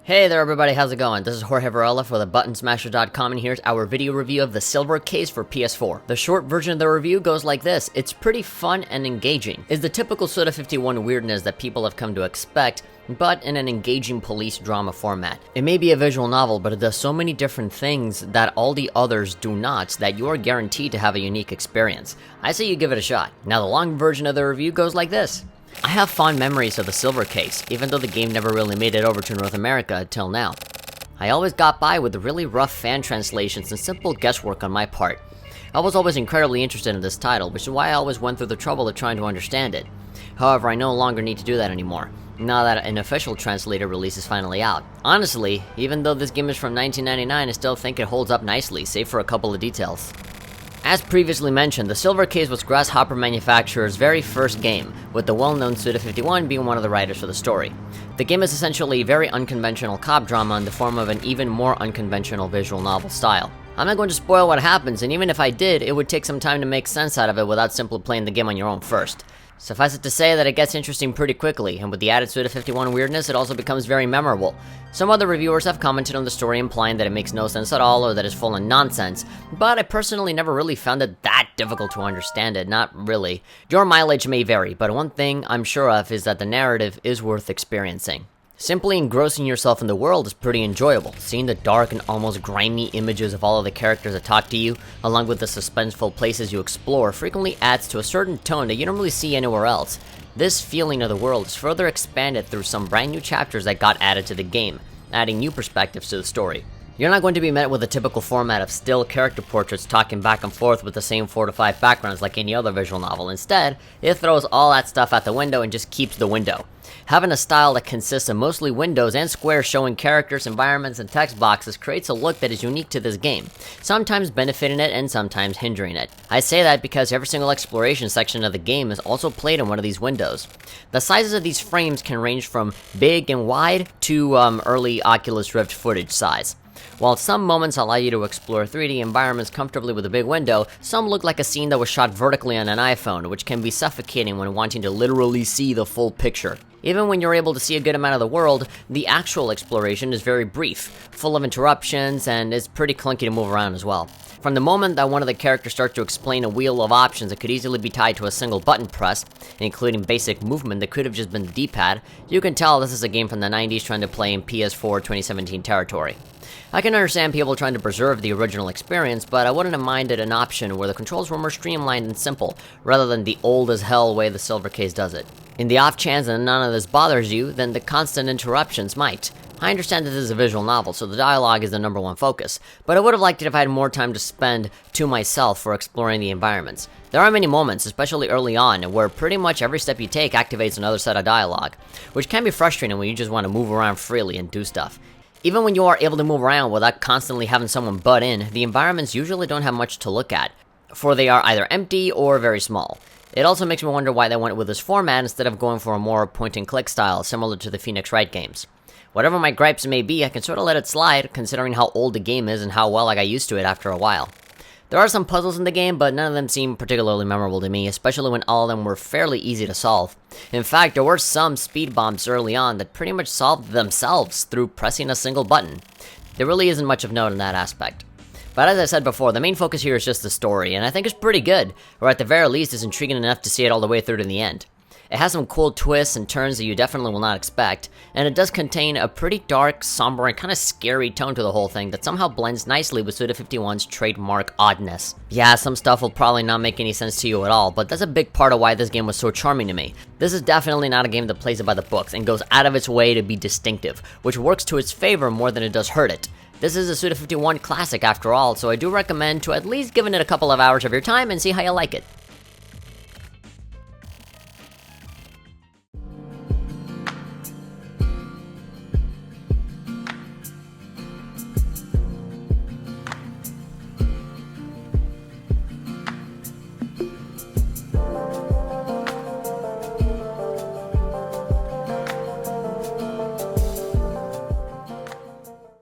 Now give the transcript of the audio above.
Hey there everybody, how's it going? This is Jorge Varela for the buttonsmasher.com and here's our video review of the Silver Case for PS4. The short version of the review goes like this. It's pretty fun and engaging. It's the typical Suda 51 weirdness that people have come to expect, but in an engaging police drama format. It may be a visual novel, but it does so many different things that all the others do not that you are guaranteed to have a unique experience. I say you give it a shot. Now the long version of the review goes like this. I have fond memories of the Silver Case, even though the game never really made it over to North America until now. I always got by with really rough fan translations and simple guesswork on my part. I was always incredibly interested in this title, which is why I always went through the trouble of trying to understand it. However, I no longer need to do that anymore, now that an official translator release is finally out. Honestly, even though this game is from 1999, I still think it holds up nicely, save for a couple of details. As previously mentioned, the Silver Case was Grasshopper Manufacturer's very first game, with the well-known Suda51 being one of the writers for the story. The game is essentially a very unconventional cop drama in the form of an even more unconventional visual novel style. I'm not going to spoil what happens, and even if I did, it would take some time to make sense out of it without simply playing the game on your own first. Suffice it to say that it gets interesting pretty quickly, and with the added Suda51 weirdness, it also becomes very memorable. Some other reviewers have commented on the story implying that it makes no sense at all or that it's full of nonsense, but I personally never really found it that difficult to understand it, not really. Your mileage may vary, but one thing I'm sure of is that the narrative is worth experiencing. Simply engrossing yourself in the world is pretty enjoyable. Seeing the dark and almost grimy images of all of the characters that talk to you, along with the suspenseful places you explore, frequently adds to a certain tone that you don't really see anywhere else. This feeling of the world is further expanded through some brand new chapters that got added to the game, adding new perspectives to the story. You're not going to be met with a typical format of still character portraits talking back and forth with the same 4 to 5 backgrounds like any other visual novel. Instead, it throws all that stuff out the window and just keeps the window. Having a style that consists of mostly windows and squares showing characters, environments, and text boxes creates a look that is unique to this game, sometimes benefiting it and sometimes hindering it. I say that because every single exploration section of the game is also played in one of these windows. The sizes of these frames can range from big and wide to early Oculus Rift footage size. While some moments allow you to explore 3D environments comfortably with a big window, some look like a scene that was shot vertically on an iPhone, which can be suffocating when wanting to literally see the full picture. Even when you're able to see a good amount of the world, the actual exploration is very brief, full of interruptions, and is pretty clunky to move around as well. From the moment that one of the characters starts to explain a wheel of options that could easily be tied to a single button press, including basic movement that could have just been the D-pad, you can tell this is a game from the 90s trying to play in PS4 2017 territory. I can understand people trying to preserve the original experience, but I wouldn't have minded an option where the controls were more streamlined and simple, rather than the old-as-hell way the Silver Case does it. In the off chance that none of this bothers you, then the constant interruptions might. I understand that this is a visual novel, so the dialogue is the number one focus, but I would have liked it if I had more time to spend to myself for exploring the environments. There are many moments, especially early on, where pretty much every step you take activates another set of dialogue, which can be frustrating when you just want to move around freely and do stuff. Even when you are able to move around without constantly having someone butt in, the environments usually don't have much to look at, for they are either empty or very small. It also makes me wonder why they went with this format instead of going for a more point-and-click style, similar to the Phoenix Wright games. Whatever my gripes may be, I can sort of let it slide, considering how old the game is and how well I got used to it after a while. There are some puzzles in the game, but none of them seem particularly memorable to me, especially when all of them were fairly easy to solve. In fact, there were some speed bumps early on that pretty much solved themselves through pressing a single button. There really isn't much of note in that aspect. But as I said before, the main focus here is just the story, and I think it's pretty good, or at the very least it's intriguing enough to see it all the way through to the end. It has some cool twists and turns that you definitely will not expect, and it does contain a pretty dark, somber, and kind of scary tone to the whole thing that somehow blends nicely with Suda51's trademark oddness. Yeah, some stuff will probably not make any sense to you at all, but that's a big part of why this game was so charming to me. This is definitely not a game that plays it by the books and goes out of its way to be distinctive, which works to its favor more than it does hurt it. This is a Suda51 classic after all, so I do recommend to at least giving it a couple of hours of your time and see how you like it.